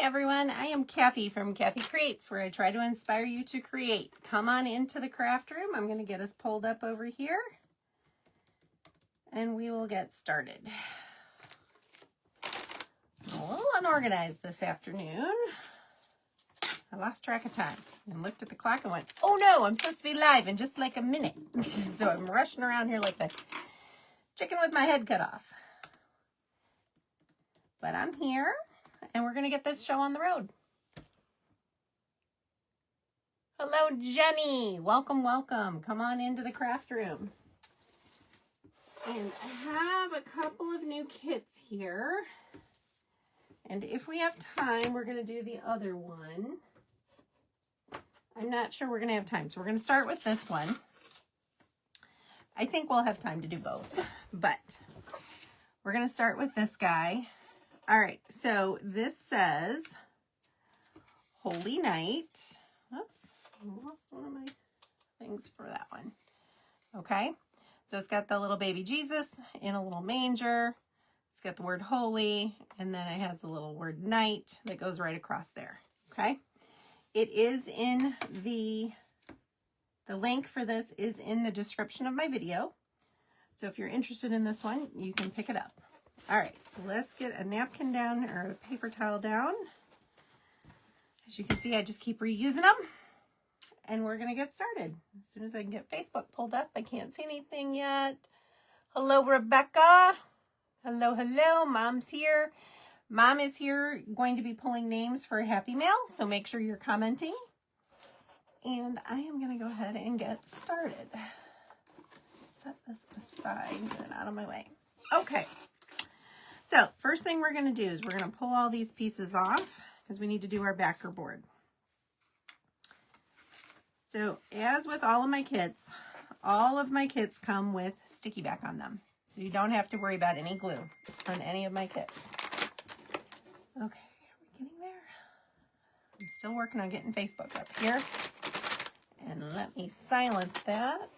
everyone, I am Kathy from Kathy Creates, where I try to inspire you to create. Come on into the craft room. I'm going to get us pulled up over here and we will get started. I'm a little unorganized this afternoon. I lost track of time and looked at the clock and went, oh no, I'm supposed to be live in just like a minute. So I'm rushing around here like the chicken with my head cut off. But I'm here. And we're going to get this show on the road. Hello, Jenny. Welcome, welcome. Come on into the craft room. And I have a couple of new kits here. And if we have time, we're going to do the other one. I'm not sure we're going to have time. So we're going to start with this one. I think we'll have time to do both. But we're going to start with this guy. All right, so this says Holy Night. Oops, I lost one of my things for that one. Okay, so it's got the little baby Jesus in a little manger. It's got the word holy, and then it has the little word night that goes right across there. Okay, it is in the link for this is in the description of my video. So if you're interested in this one, you can pick it up. All right, so let's get a napkin down or a paper towel down. As you can see, I just keep reusing them. And we're going to get started. As soon as I can get Facebook pulled up, I can't see anything yet. Hello, Rebecca. Hello, hello. Mom's here. Mom is here going to be pulling names for Happy Mail, so make sure you're commenting. And I am going to go ahead and get started. Set this aside, get it out of my way. Okay. So first thing we're going to do is we're going to pull all these pieces off because we need to do our backer board. So as with all of my kits come with sticky back on them. So you don't have to worry about any glue on any of my kits. Okay, are we getting there? I'm still working on getting Facebook up here. And let me silence that.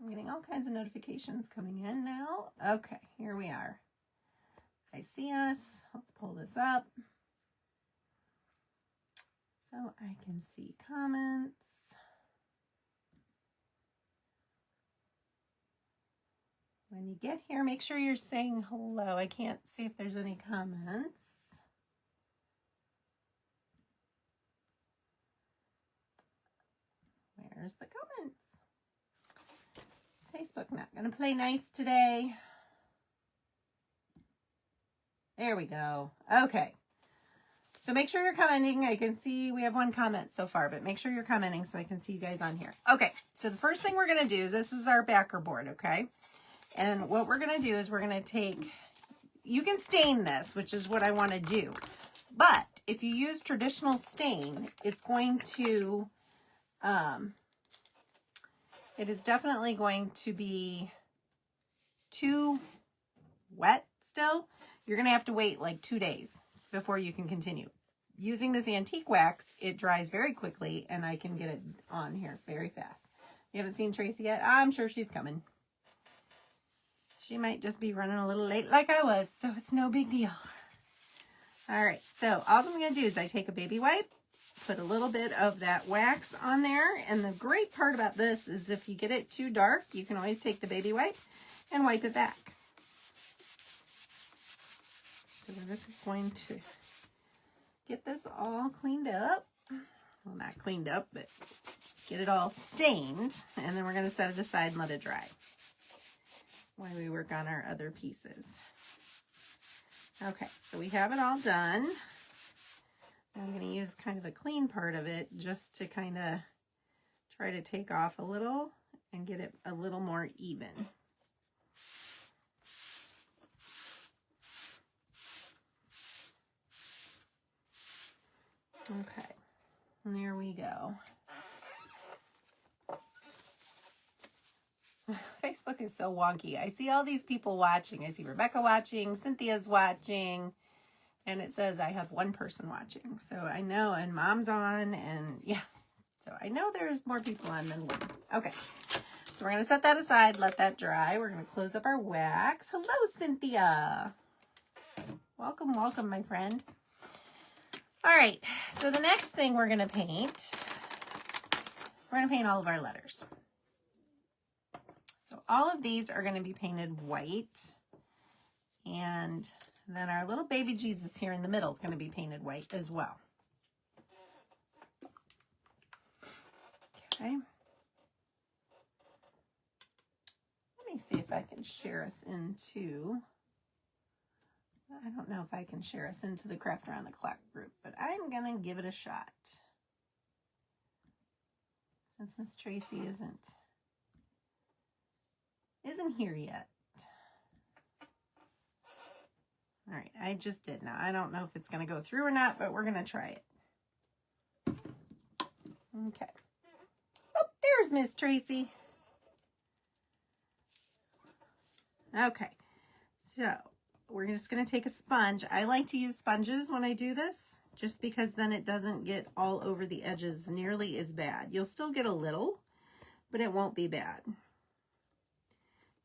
I'm getting all kinds of notifications coming in now. Okay, here we are. I see us. Let's pull this up so I can see comments. When you get here, make sure you're saying hello. I can't see if there's any comments. Where's the comments? Facebook not going to play nice today. There we go. Okay. So make sure you're commenting. I can see we have one comment so far, but make sure you're commenting so I can see you guys on here. Okay. So the first thing we're going to do, this is our backer board, okay? And what we're going to do is we're going to take, you can stain this, which is what I want to do. But if you use traditional stain, it's going to, it is definitely going to be too wet still. You're going to have to wait like 2 days before you can continue. Using this antique wax, it dries very quickly and I can get it on here very fast. You haven't seen Tracy yet? I'm sure she's coming. She might just be running a little late like I was, so it's no big deal. All right, so all I'm going to do is I take a baby wipe, put a little bit of that wax on there. And the great part about this is if you get it too dark, you can always take the baby wipe and wipe it back. So we're just going to get this all cleaned up. Well, not cleaned up, but get it all stained. And then we're going to set it aside and let it dry while we work on our other pieces. Okay, so we have it all done. I'm going to use kind of a clean part of it just to kind of try to take off a little and get it a little more even. Okay, and there we go. Facebook is so wonky. I see all these people watching. I see Rebecca watching, Cynthia's watching. And it says I have one person watching. So I know, and Mom's on, and yeah. So I know there's more people on than one. Okay. So we're going to set that aside, let that dry. We're going to close up our wax. Hello, Cynthia. Welcome, welcome, my friend. All right, so the next thing we're going to paint all of our letters. So all of these are going to be painted white, and then our little baby Jesus here in the middle is going to be painted white as well. Okay. Let me see if I can share us into, I don't know if I can share us into the Craft Around the Clock group, but I'm going to give it a shot. Since Miss Tracy isn't here yet. All right, I just did. Now, I don't know if it's going to go through or not, but we're going to try it. Okay. Oh, there's Miss Tracy. Okay, so we're just going to take a sponge. I like to use sponges when I do this, just because then it doesn't get all over the edges nearly as bad. You'll still get a little, but it won't be bad.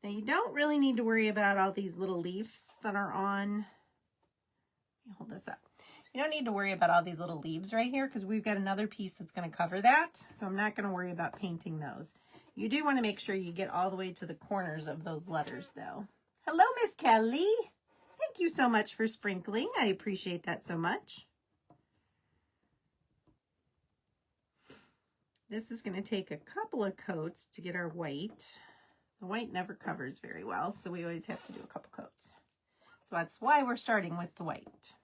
Now, you don't really need to worry about all these little leaves that are on. Let me hold this up. You don't need to worry about all these little leaves right here because we've got another piece that's going to cover that. So I'm not going to worry about painting those. You do want to make sure you get all the way to the corners of those letters though. Hello, Miss Kelly. Thank you so much for sprinkling. I appreciate that so much. This is going to take a couple of coats to get our white. The white never covers very well, so we always have to do a couple coats. So that's why we're starting with the white.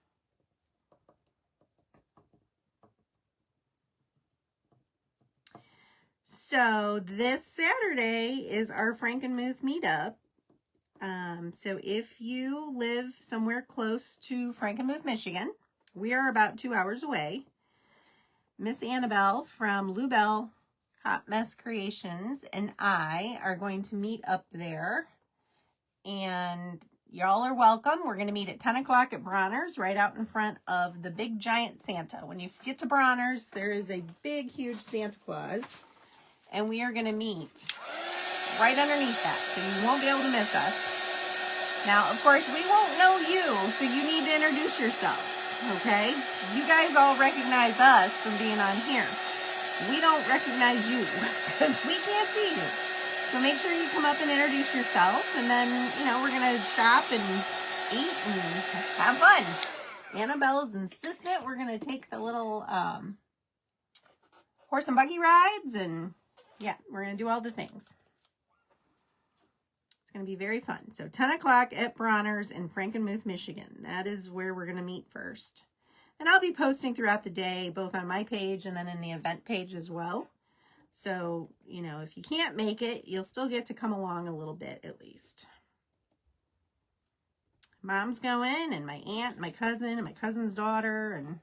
So this Saturday is our Frankenmuth meetup. So if you live somewhere close to Frankenmuth, Michigan, we are about 2 hours away. Miss Annabelle from Lou Bell Hot Mess Creations and I are going to meet up there, and y'all are welcome. We're going to meet at 10 o'clock at Bronner's, right out in front of the big giant Santa. When you get to Bronner's, there is a big, huge Santa Claus, and we are going to meet right underneath that, so you won't be able to miss us. Now, of course, we won't know you, so you need to introduce yourselves, okay? You guys all recognize us from being on here. We don't recognize you because we can't see you. So make sure you come up and introduce yourself, and then, you know, we're going to shop and eat and have fun. Annabelle's insistent we're going to take the little horse and buggy rides, and yeah, we're going to do all the things. It's going to be very fun. So 10 o'clock at Bronner's in Frankenmuth, Michigan. That is where we're going to meet first. And I'll be posting throughout the day, both on my page and then in the event page as well. So, you know, if you can't make it, you'll still get to come along a little bit at least. Mom's going, and my aunt, my cousin, and my cousin's daughter, and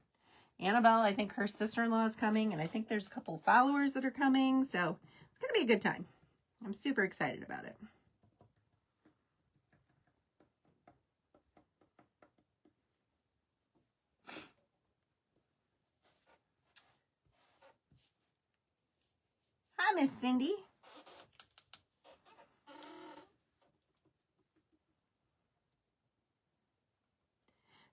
Annabelle, I think her sister-in-law is coming, and I think there's a couple of followers that are coming. So it's going to be a good time. I'm super excited about it. Hi, Miss Cindy.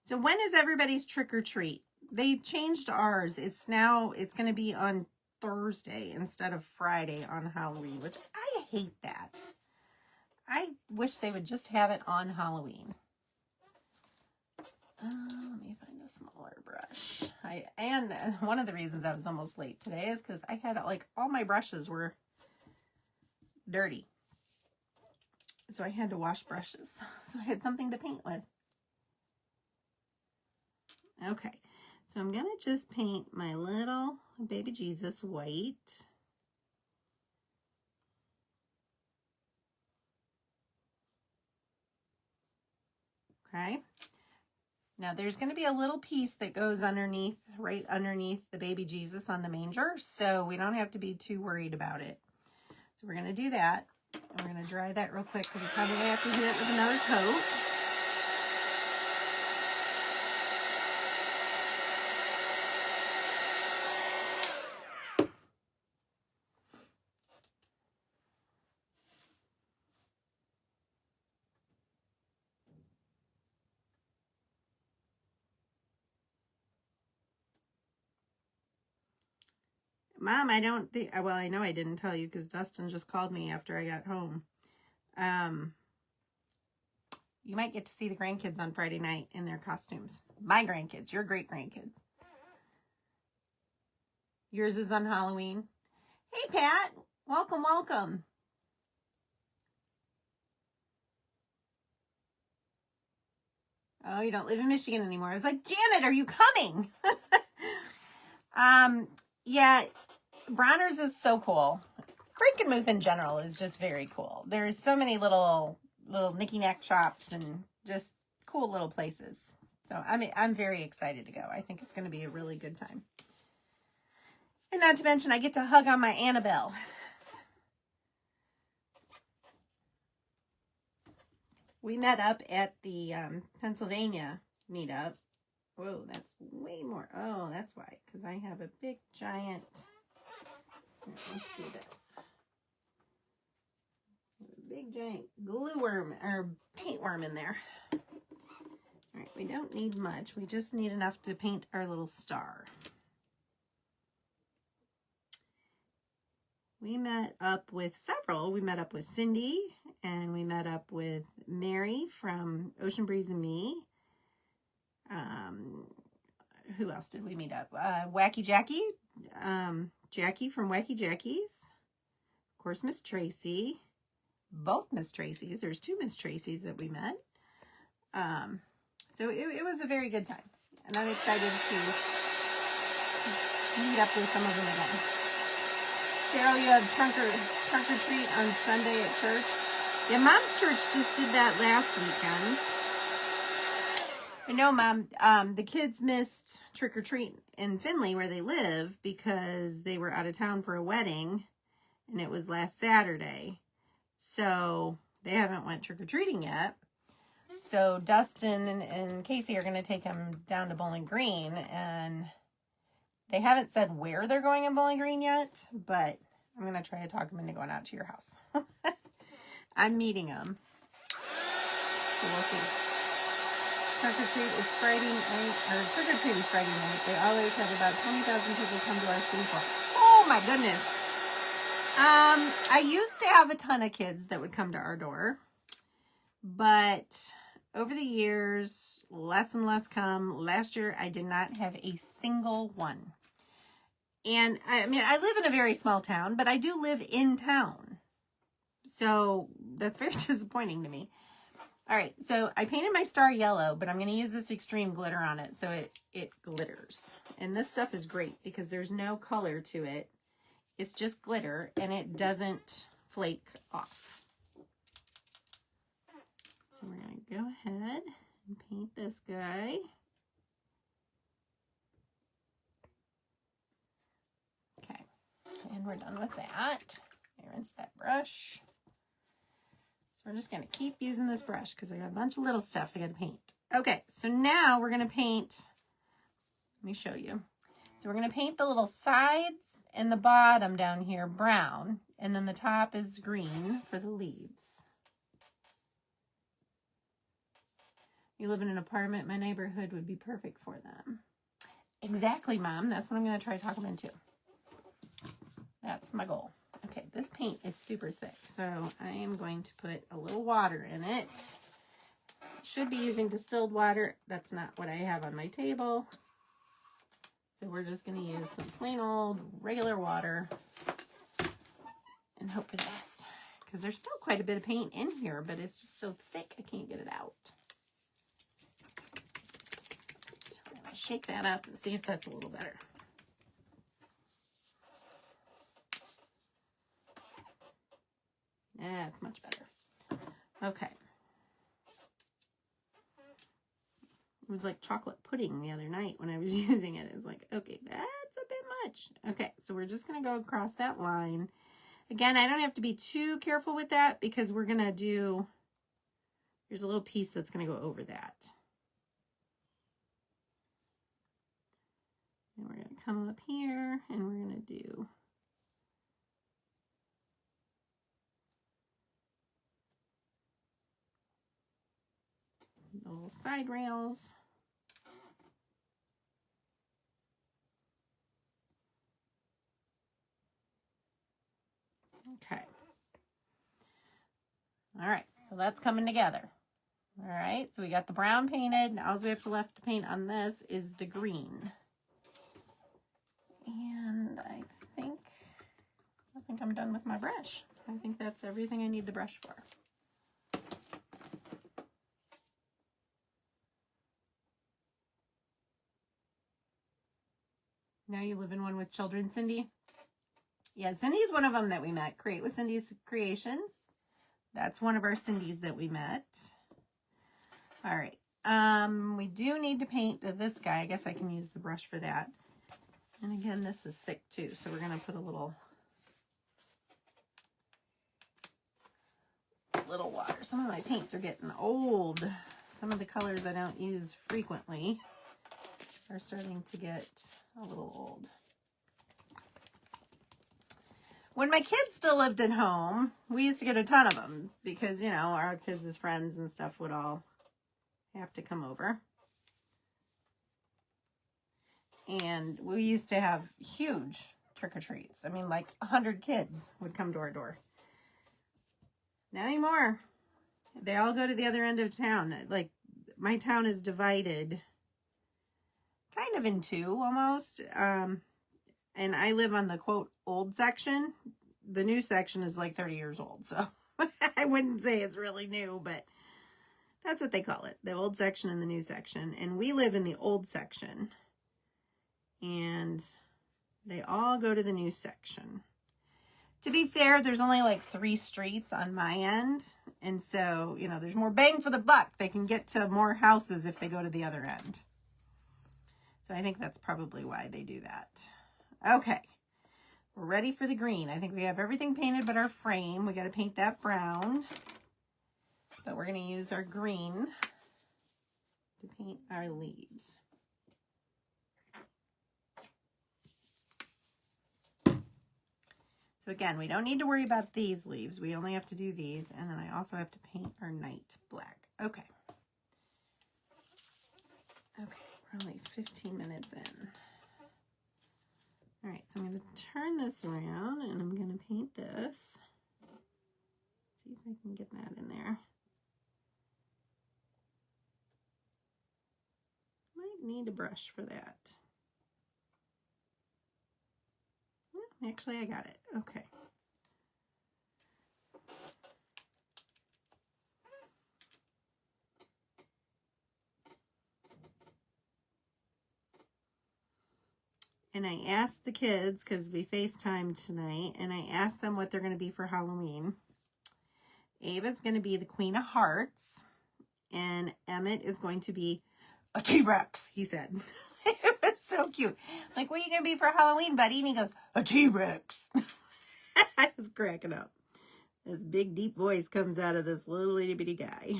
So when is everybody's trick or treat? They changed ours. It's going to be on Thursday instead of Friday on Halloween, which I hate that. I wish they would just have it on Halloween. Let me find a smaller brush. And one of the reasons I was almost late today is because I had, like, all my brushes were dirty. So I had to wash brushes. So I had something to paint with. Okay, so I'm going to just paint my little baby Jesus white. Okay. Now there's going to be a little piece that goes underneath, right underneath the baby Jesus on the manger, so we don't have to be too worried about it. So we're going to do that, and we're going to dry that real quick because we probably have to hit it with another coat. Mom, I don't think, well, I know I didn't tell you because Dustin just called me after I got home. You might get to see the grandkids on Friday night in their costumes. My grandkids, your great grandkids. Yours is on Halloween. Hey, Pat. Welcome, welcome. Oh, you don't live in Michigan anymore. I was like, Janet, are you coming? Yeah, Bronner's is so cool. Frankenmuth in general is just very cool. There's so many little knicky-knack shops and just cool little places. So I'm very excited to go. I think it's going to be a really good time. And not to mention, I get to hug on my Annabelle. We met up at the Pennsylvania meetup. Whoa, that's way more. Oh, that's why. Because I have a big, giant... Let's do this. A big, giant glue worm, or paint worm in there. All right, we don't need much. We just need enough to paint our little star. We met up with several. We met up with Cindy, and we met up with Mary from Ocean Breeze and Me. Who else did we meet up? Wacky Jackie. Jackie from Wacky Jackie's. Of course, Miss Tracy. Both Miss Tracy's. There's two Miss Tracy's that we met. So it was a very good time. And I'm excited to meet up with some of them again. Cheryl, you have trunk or treat on Sunday at church. Yeah, Mom's church just did that last weekend. I know, Mom, the kids missed trick or treat in Findlay where they live because they were out of town for a wedding, and it was last Saturday. So they haven't went trick or treating yet. So Dustin and Casey are going to take them down to Bowling Green, and they haven't said where they're going in Bowling Green yet, but I'm going to try to talk them into going out to your house. I'm meeting them. So we'll see. Trick or treat is Friday night, or trick or treat is Friday night. They always have about 20,000 people come to our city park. Oh my goodness. I used to have a ton of kids that would come to our door, but over the years, less and less come. Last year, I did not have a single one. And I mean, I live in a very small town, but I do live in town. So that's very disappointing to me. All right, so I painted my star yellow, but I'm going to use this extreme glitter on it so it glitters. And this stuff is great because there's no color to it. It's just glitter, and it doesn't flake off. So we're going to go ahead and paint this guy. Okay, and we're done with that. I rinse that brush. We're just going to keep using this brush because I got a bunch of little stuff I got to paint. Okay, so now we're going to paint, let me show you. So we're going to paint the little sides and the bottom down here brown, and then the top is green for the leaves. You live in an apartment, my neighborhood would be perfect for them. Exactly, Mom. That's what I'm going to try to talk them into. That's my goal. Okay, this paint is super thick, so I am going to put a little water in it. Should be using distilled water. That's not what I have on my table. So we're just going to use some plain old regular water and hope for the best. Because there's still quite a bit of paint in here, but it's just so thick I can't get it out. So I'm going to shake that up and see if that's a little better. That's much better. Okay. It was like chocolate pudding the other night when I was using it. It was like, okay, that's a bit much. Okay, so we're just going to go across that line. Again, I don't have to be too careful with that because we're going to do, there's a little piece that's going to go over that. And we're going to come up here and we're going to do the little side rails. Okay. All right, so that's coming together. All right, so we got the brown painted. Now all we have left to paint on this is the green. And I think I'm done with my brush. I think that's everything I need the brush for. Now you live in one with children, Cindy? Yeah, Cindy's one of them that we met. Create with Cindy's Creations. That's one of our Cindy's that we met. All right. We do need to paint this guy. I guess I can use the brush for that. And again, this is thick too, so we're going to put a little water. Some of my paints are getting old. Some of the colors I don't use frequently are starting to get a little old. When my kids still lived at home, we used to get a ton of them because, you know, our kids' friends and stuff would all have to come over. And we used to have huge trick-or-treats. I mean, like 100 kids would come to our door. Not anymore. They all go to the other end of town. Like, my town is divided kind of in two almost. And I live on the, quote, old section. The new section is like 30 years old. So I wouldn't say it's really new, but that's what they call it. The old section and the new section. And we live in the old section. And they all go to the new section. To be fair, there's only like 3 streets on my end. And so, you know, there's more bang for the buck. They can get to more houses if they go to the other end. So I think that's probably why they do that. Okay, we're ready for the green. I think we have everything painted but our frame. We got to paint that brown. But we're going to use our green to paint our leaves. So again, we don't need to worry about these leaves. We only have to do these. And then I also have to paint our night black. Okay. Okay, we're only 15 minutes in. All right, so I'm going to turn this around and I'm going to paint this. See if I can get that in there. Might need a brush for that. Actually, I got it. Okay. And I asked the kids, because we FaceTimed tonight, and I asked them what they're going to be for Halloween. Ava's going to be the Queen of Hearts, and Emmett is going to be a T-Rex, he said. It was so cute. Like, what are you going to be for Halloween, buddy? And he goes, a T-Rex. I was cracking up. This big, deep voice comes out of this little itty-bitty guy.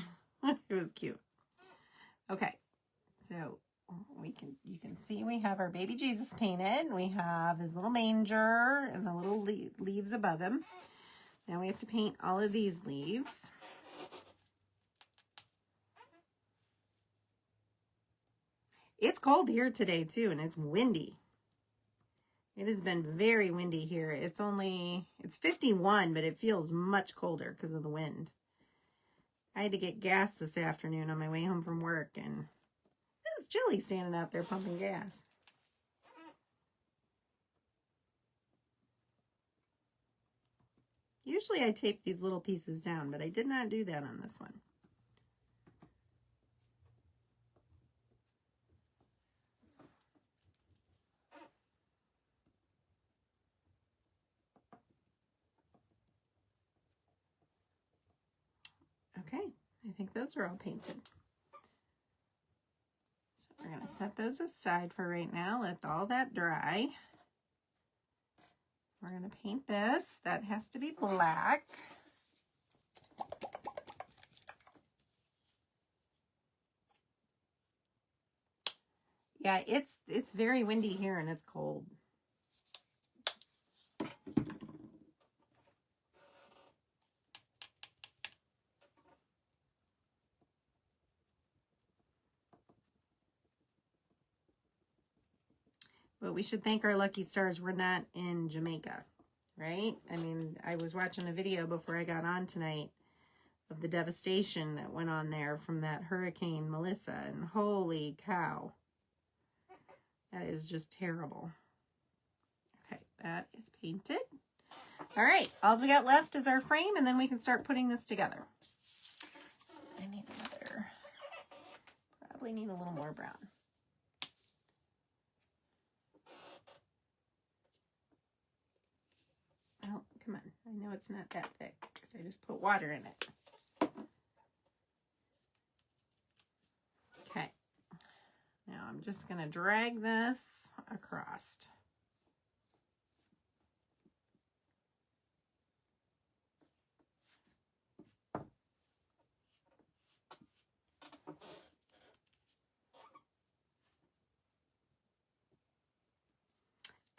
It was cute. Okay, so you can see we have our baby Jesus painted. We have his little manger and the little leaves above him. Now we have to paint all of these leaves. It's cold here today too, and it's windy. It has been very windy here. It's 51, but it feels much colder because of the wind. I had to get gas this afternoon on my way home from work, and it was chilly standing out there pumping gas. Usually I tape these little pieces down, but I did not do that on this one. Okay, I think those are all painted. So we're going to set those aside for right now. Let all that dry. We're going to paint this. That has to be black. Yeah, it's very windy here and it's cold. But we should thank our lucky stars we're not in Jamaica. right? I mean, I was watching a video before I got on tonight of the devastation that went on there from that Hurricane Melissa, and holy cow, that is just terrible. Okay, that is painted. All right, all we got left is our frame, and then we can start putting this together. I need another, probably need a little more brown. Oh, come on, I know it's not that thick because I just put water in it. Okay, now I'm just going to drag this across.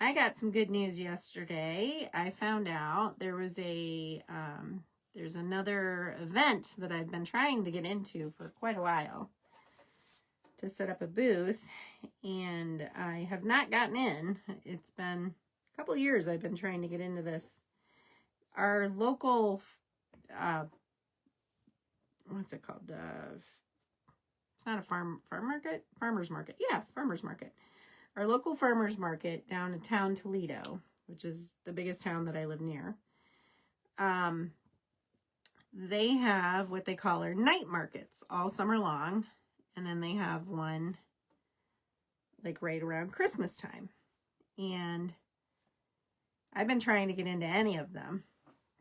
I got some good news yesterday. I found out there was there's another event that I've been trying to get into for quite a while to set up a booth, and I have not gotten in. It's been a couple years I've been trying to get into this. Our local, what's it called? It's not a farmer's market. Yeah, farmer's market. Our local farmer's market down in town Toledo, which is the biggest town that I live near. They have what they call their night markets all summer long. And then they have one like right around Christmas time. And I've been trying to get into any of them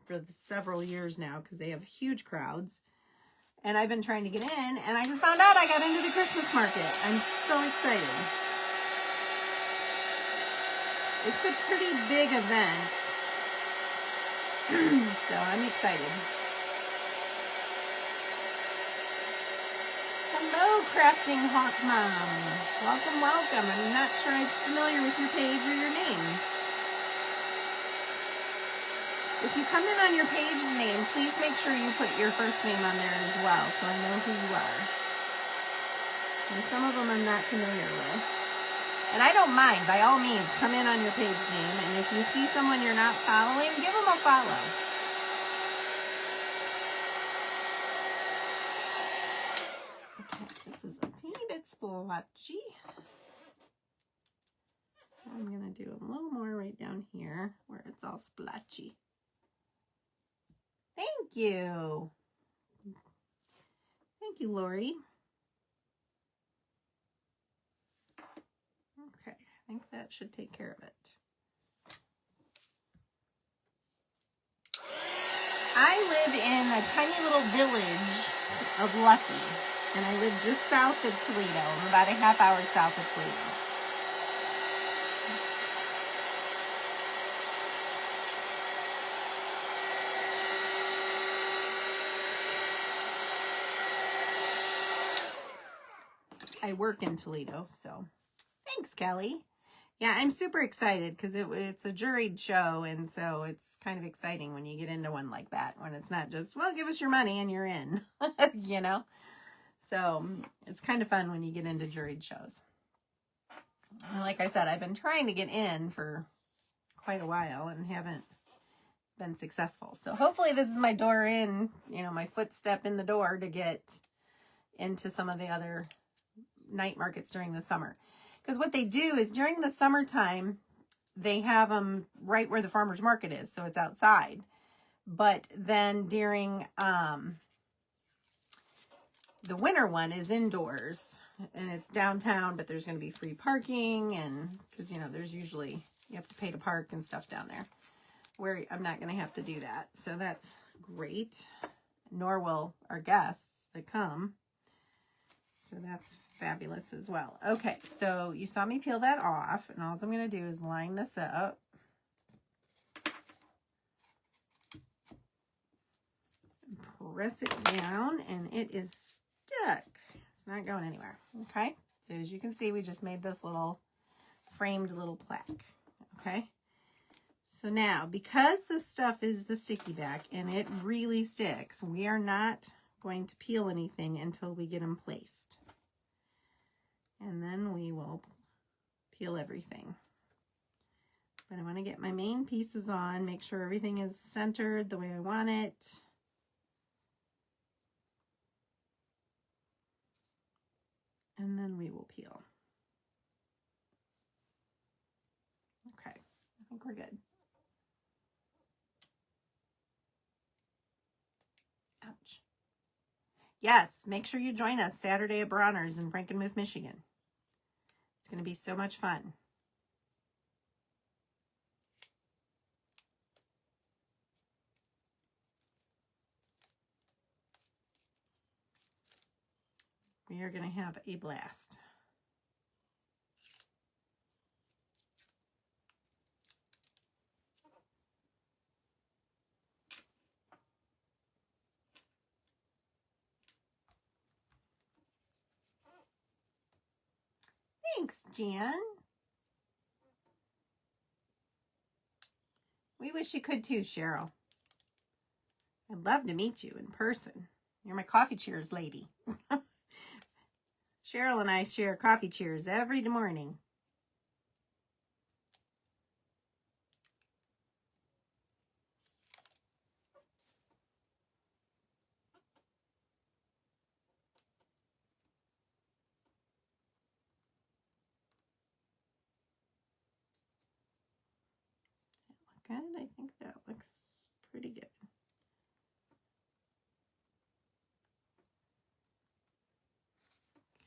for several years now because they have huge crowds. And I've been trying to get in, and I just found out I got into the Christmas market. I'm so excited. It's a pretty big event, so I'm excited. Hello, Crafting Hawk Mom. Welcome, welcome. I'm not sure I'm familiar with your page or your name. If you come in on your page name, please make sure you put your first name on there as well, so I know who you are. And some of them I'm not familiar with. And I don't mind, by all means, come in on your page name, and if you see someone you're not following, give them a follow. Okay, this is a teeny bit splotchy. I'm going to do a little more right down here where it's all splotchy. Thank you. Thank you, Lori. Okay, I think that should take care of it. I live in a tiny little village of Lucky, and I live just south of Toledo. I'm about a half hour south of Toledo. I work in Toledo, so thanks, Kelly. Yeah, I'm super excited because it's a juried show, and so it's kind of exciting when you get into one like that, when it's not just, well, give us your money and you're in, you know? So it's kind of fun when you get into juried shows. And like I said, I've been trying to get in for quite a while and haven't been successful. So hopefully this is my door in, you know, my footstep in the door to get into some of the other night markets during the summer. Because what they do is during the summertime, they have them right where the farmer's market is, so it's outside. But then during the winter one is indoors, and it's downtown, but there's going to be free parking, and because, you know, there's usually, you have to pay to park and stuff down there, where I'm not going to have to do that. So that's great. Nor will our guests that come. So that's fabulous as well. Okay, so you saw me peel that off, and all I'm going to do is line this up. Press it down, and it is stuck. It's not going anywhere. Okay, so as you can see, we just made this little framed little plaque. Okay, so now, because this stuff is the sticky back and it really sticks, we are not going to peel anything until we get them placed. And then we will peel everything. But I want to get my main pieces on, make sure everything is centered the way I want it. And then we will peel. Okay, I think we're good. Ouch. Yes, make sure you join us Saturday at Bronner's in Frankenmuth, Michigan. It's going to be so much fun. We are going to have a blast. Thanks, Jan. We wish you could too, Cheryl. I'd love to meet you in person. You're my coffee cheers lady. Cheryl and I share coffee cheers every morning. Does that look good? I think that looks pretty good.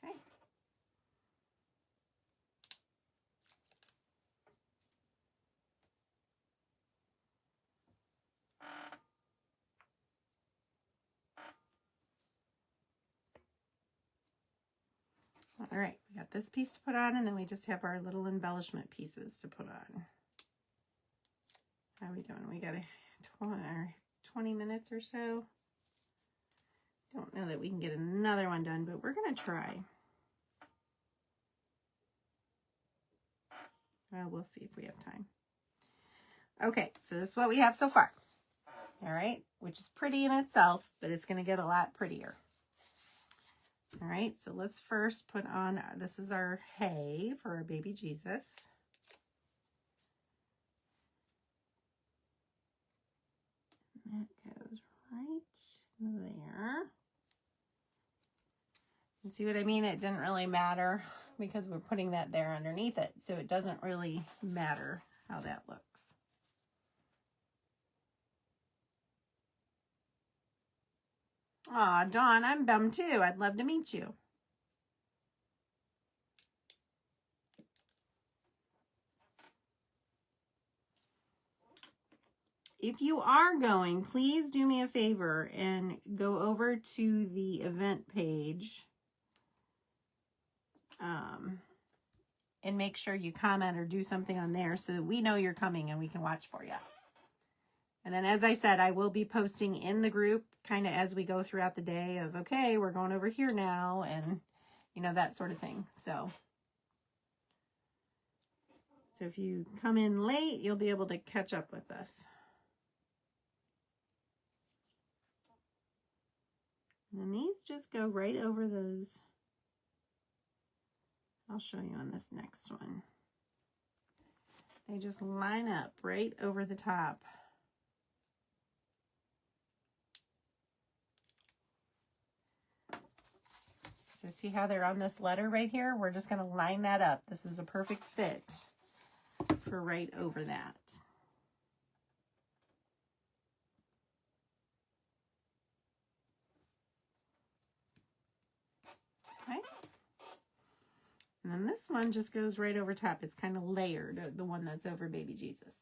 Okay. All right, we got this piece to put on, and then we just have our little embellishment pieces to put on. How are we doing? We got 20 minutes or so. Don't know that we can get another one done, but we're going to try. Well, we'll see if we have time. Okay, so this is what we have so far. All right, which is pretty in itself, but it's going to get a lot prettier. All right, so let's first put on, this is our hay for our baby Jesus. That goes right there. And see what I mean? It didn't really matter because we're putting that there underneath it, so it doesn't really matter how that looks. Aw, Dawn, I'm bummed too. I'd love to meet you. If you are going, please do me a favor and go over to the event page and make sure you comment or do something on there so that we know you're coming and we can watch for you. And then, as I said, I will be posting in the group kind of as we go throughout the day of, okay, we're going over here now, and, you know, that sort of thing. So if you come in late, you'll be able to catch up with us. And these just go right over those. I'll show you on this next one. They just line up right over the top. So see how they're on this letter right here? We're just going to line that up. This is a perfect fit for right over that. Okay. And then this one just goes right over top. It's kind of layered, the one that's over baby Jesus.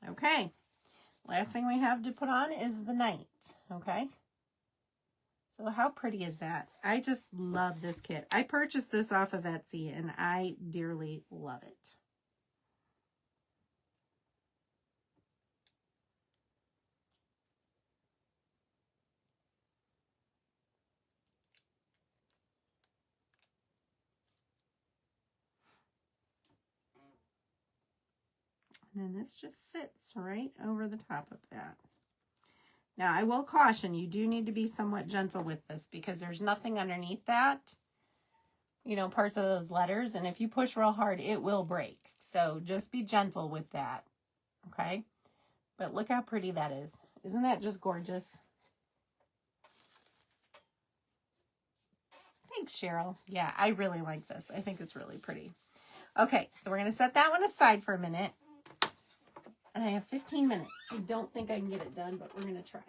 Okay, last thing we have to put on is the knight, okay? So how pretty is that? I just love this kit. I purchased this off of Etsy and I dearly love it. And then this just sits right over the top of that. Now, I will caution, you do need to be somewhat gentle with this because there's nothing underneath that, you know, parts of those letters. And if you push real hard, it will break. So just be gentle with that, okay? But look how pretty that is. Isn't that just gorgeous? Thanks, Cheryl. Yeah, I really like this. I think it's really pretty. Okay, so we're going to set that one aside for a minute. And I have 15 minutes. I don't think I can get it done, but we're going to try.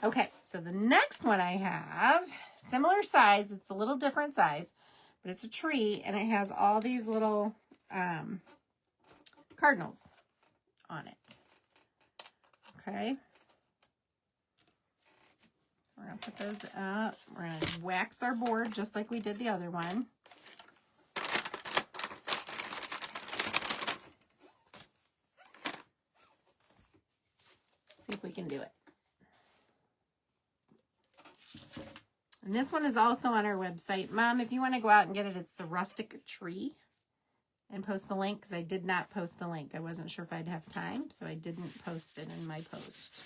Okay, so the next one I have, similar size. It's a little different size, but it's a tree, and it has all these little cardinals on it. Okay. We're going to put those up. We're going to wax our board just like we did the other one. See if we can do it. And this one is also on our website. Mom, if you want to go out and get it, it's the Rustic Tree. And post the link, because I did not post the link. I wasn't sure if I'd have time, so I didn't post it in my post.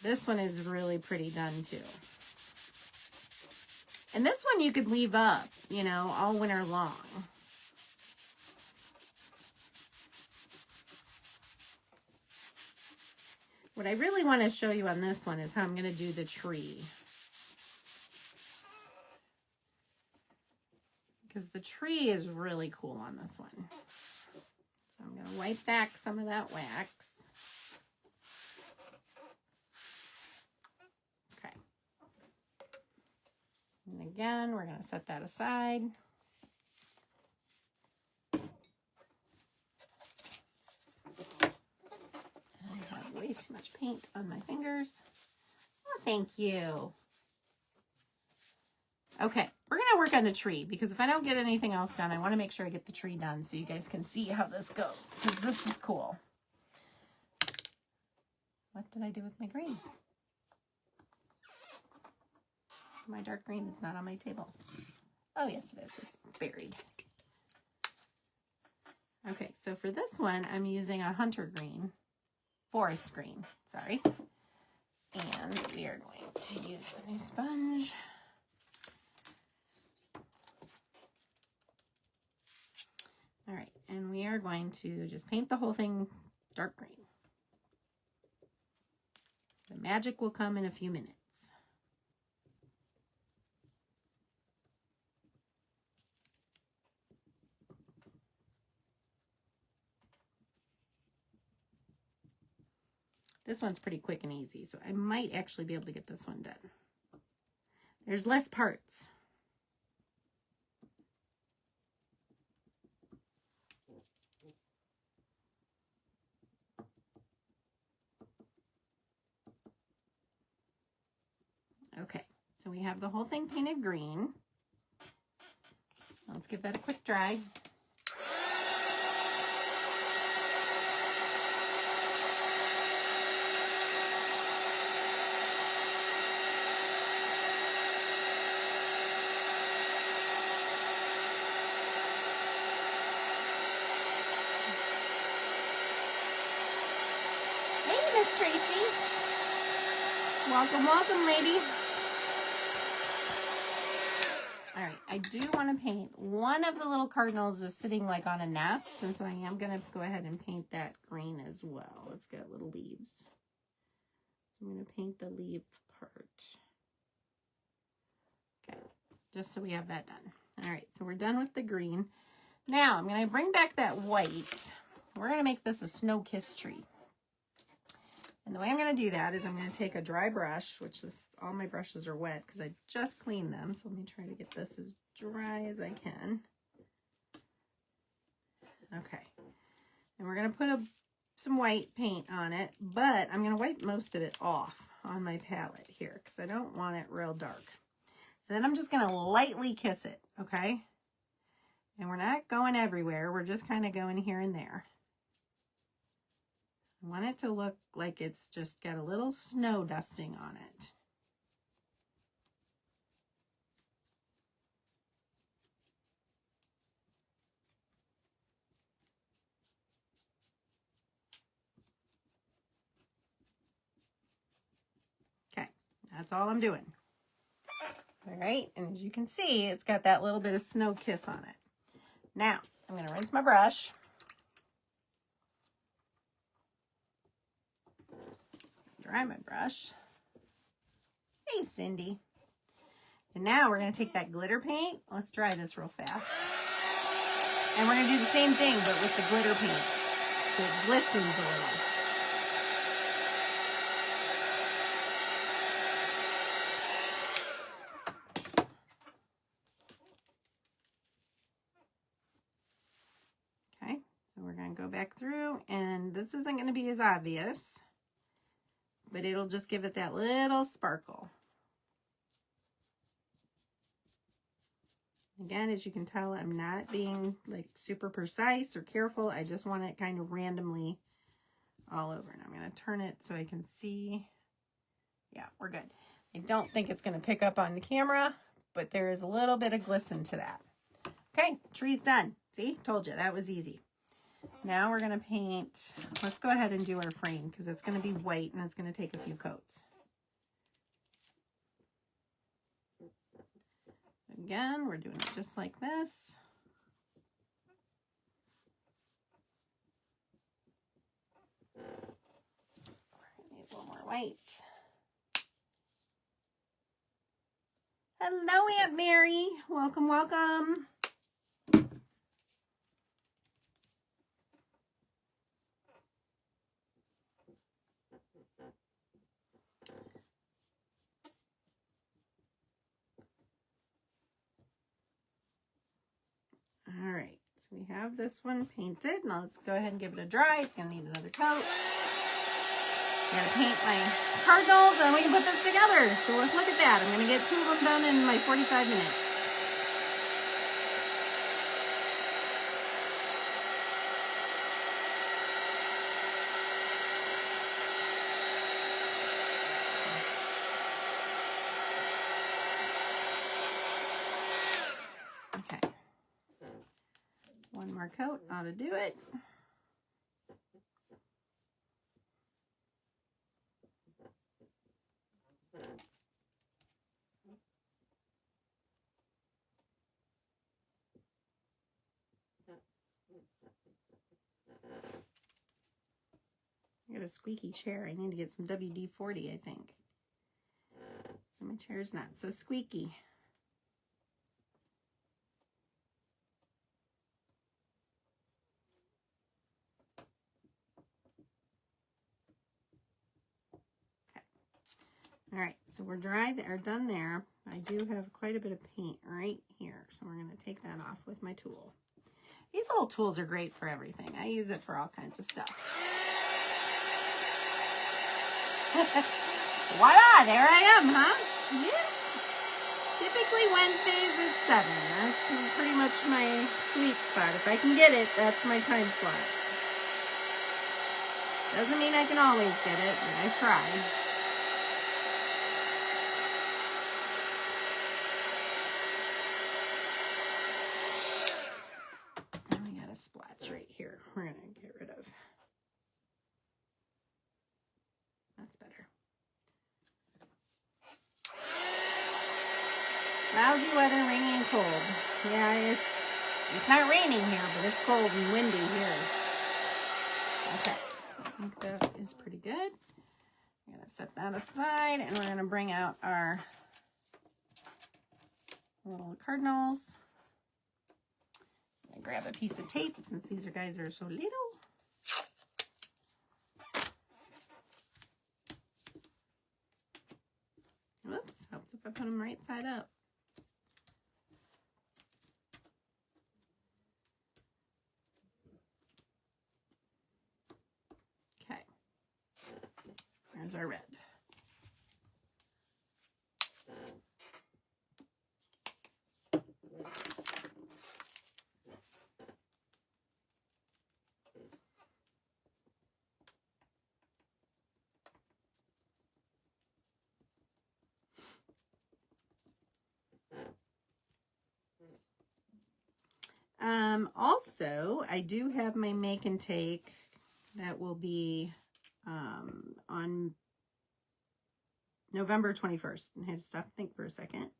This one is really pretty done too. And this one you could leave up, you know, all winter long. What I really want to show you on this one is how I'm going to do the tree. Because the tree is really cool on this one. So I'm going to wipe back some of that wax. Okay. And again, we're going to set that aside. I have way too much paint on my fingers. Oh, thank you. Okay, we're going to work on the tree because if I don't get anything else done, I want to make sure I get the tree done so you guys can see how this goes because this is cool. What did I do with my green? My dark green is not on my table. Oh, yes, it is. It's buried. Okay, so for this one, I'm using a hunter green, forest green, sorry. And we are going to use a new sponge. All right, and we are going to just paint the whole thing dark green. The magic will come in a few minutes. This one's pretty quick and easy, so I might actually be able to get this one done. There's less parts. Okay, so we have the whole thing painted green. Let's give that a quick dry. Hey, Miss Tracy. Welcome, welcome, lady. All right, I do want to paint one of the little cardinals is sitting like on a nest, and so I am going to go ahead and paint that green as well. It's got little leaves. So I'm going to paint the leaf part. Okay, just so we have that done. All right, so we're done with the green. Now I'm going to bring back that white. We're going to make this a snow-kissed tree. And the way I'm going to do that is I'm going to take a dry brush, which all my brushes are wet because I just cleaned them. So let me try to get this as dry as I can. Okay. And we're going to put some white paint on it, but I'm going to wipe most of it off on my palette here because I don't want it real dark. And then I'm just going to lightly kiss it, okay? And we're not going everywhere. We're just kind of going here and there. I want it to look like it's just got a little snow dusting on it. That's all I'm doing. All right, and as you can see, it's got that little bit of Snow Kiss on it. Now, I'm going to rinse my brush. Dry my brush. Hey, Cindy. And now we're going to take that glitter paint. Let's dry this real fast. And we're going to do the same thing, but with the glitter paint. So it glistens a little. Okay, so we're going to go back through, and this isn't going to be as obvious, but it'll just give it that little sparkle. Again, as you can tell, I'm not being like super precise or careful. I just want it kind of randomly all over. And I'm going to turn it so I can see. Yeah, we're good. I don't think it's going to pick up on the camera, but there is a little bit of glisten to that. Okay, tree's done. See, told you that was easy. Now we're going to paint. Let's go ahead and do our frame because it's going to be white and it's going to take a few coats. Again, we're doing it just like this. Need a little more white. Hello, Aunt Mary. Welcome, welcome. All right, so we have this one painted. Now let's go ahead and give it a dry. It's gonna need another coat. I'm gonna paint my cardinals and we can put this together. So look at that. I'm gonna get 2 of them done in my 45 minutes. Okay. One more coat ought to do it. I got a squeaky chair. I need to get some WD-40, I think. So my chair's not so squeaky. Okay. All right, so we're done there. I do have quite a bit of paint right here, so we're going to take that off with my tool. These little tools are great for everything. I use it for all kinds of stuff. Voila, there I am, huh? Yeah. Typically Wednesdays at 7. That's pretty much my sweet spot. If I can get it, that's my time slot. Doesn't mean I can always get it, but I try. And we got a splotch right here. We're going to get rid of. That's better. Lousy weather, rainy and cold. Yeah, it's not raining here, but it's cold and windy here. Okay, so I think that is pretty good. I'm going to set that aside, and we're going to bring out our little cardinals. I'm going to grab a piece of tape since these guys are so little. Whoops, helps if I put them right side up. Okay, there's our red. Also, I do have my make and take that will be on November 21st. I had to stop and think for a second.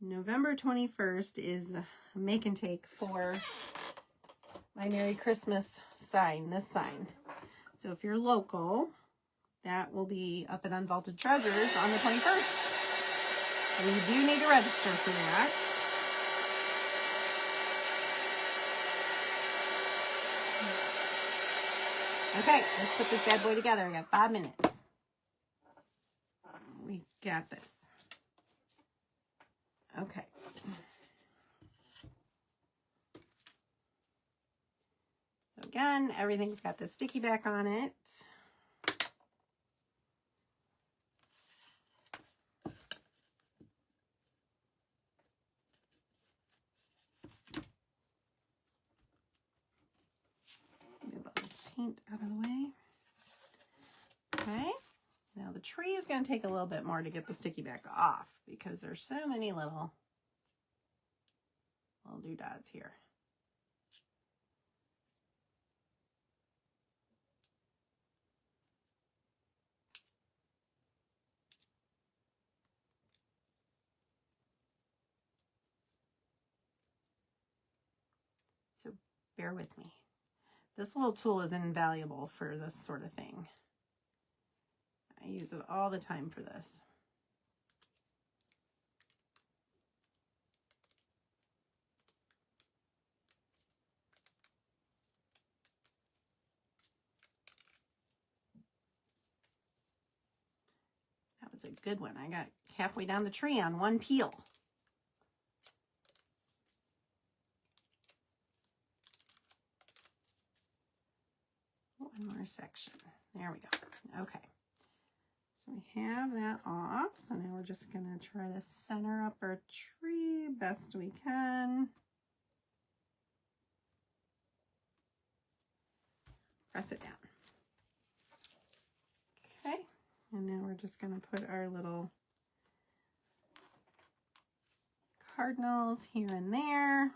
November 21st is a make and take for my Merry Christmas sign, this sign. So if you're local, that will be up at Unvaulted Treasures on the 21st. And you do need to register for that. Okay, let's put this bad boy together. I got 5 minutes. We got this. Okay. So again, everything's got the sticky back on it. Move all this paint out of the way. Okay. Now the tree is going to take a little bit more to get the sticky back off because there's so many little doodads here. So bear with me. This little tool is invaluable for this sort of thing. I use it all the time for this. That was a good one. I got halfway down the tree on one peel. One more section. There we go. Okay. So we have that off. So now we're just going to try to center up our tree best we can. Press it down. Okay. And now we're just going to put our little cardinals here and there.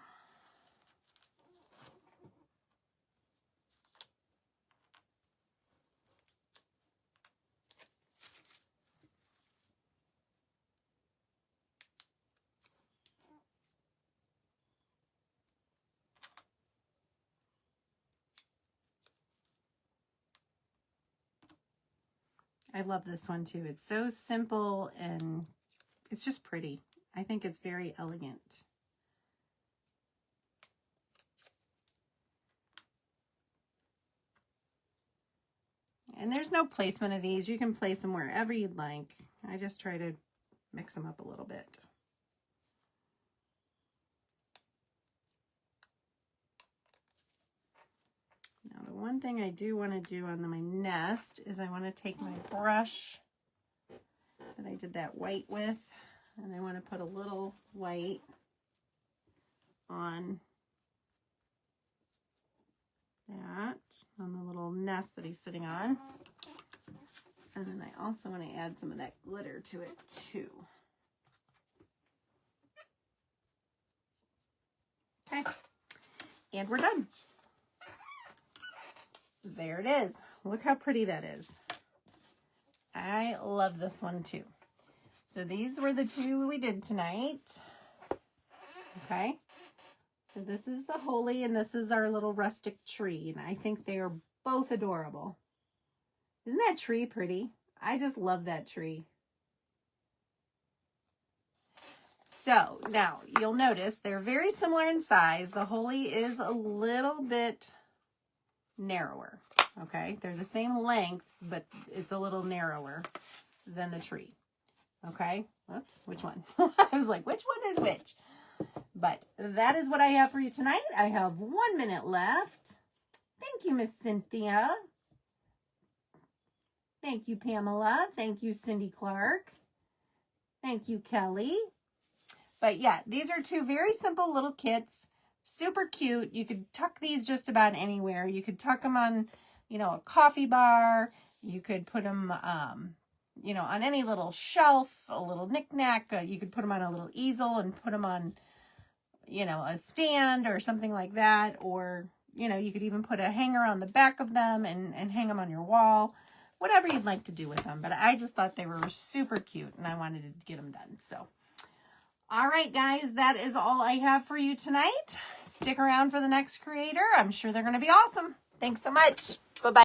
I love this one too. It's so simple and it's just pretty. I think it's very elegant. And there's no placement of these. You can place them wherever you'd like. I just try to mix them up a little bit. Now the one thing I do want to do on my nest is I want to take my brush that I did that white with, and I want to put a little white on that, on the little nest that he's sitting on. And then I also want to add some of that glitter to it too. Okay, and we're done. There it is. Look how pretty that is. I love this one too. So these were the two we did tonight. Okay. So this is the holly and this is our little rustic tree. And I think they are both adorable. Isn't that tree pretty? I just love that tree. So now you'll notice they're very similar in size. The holly is a little bit narrower. Okay, they're the same length, but it's a little narrower than the tree. Okay, whoops, which one? I was like, which one is which? But that is what I have for you tonight. I have 1 minute left. Thank you, Miss Cynthia. Thank you, Pamela. Thank you, Cindy Clark. Thank you, Kelly. But yeah, these are two very simple little kits. Super cute. You could tuck these just about anywhere. You could tuck them on, you know, a coffee bar. You could put them, you know, on any little shelf, a little knickknack. You could put them on a little easel and put them on, you know, a stand or something like that. Or, you know, you could even put a hanger on the back of them and hang them on your wall. whatever you'd like to do with them. But I just thought they were super cute and I wanted to get them done. So, all right, guys, that is all I have for you tonight. Stick around for the next creator. I'm sure they're going to be awesome. Thanks so much. Bye-bye.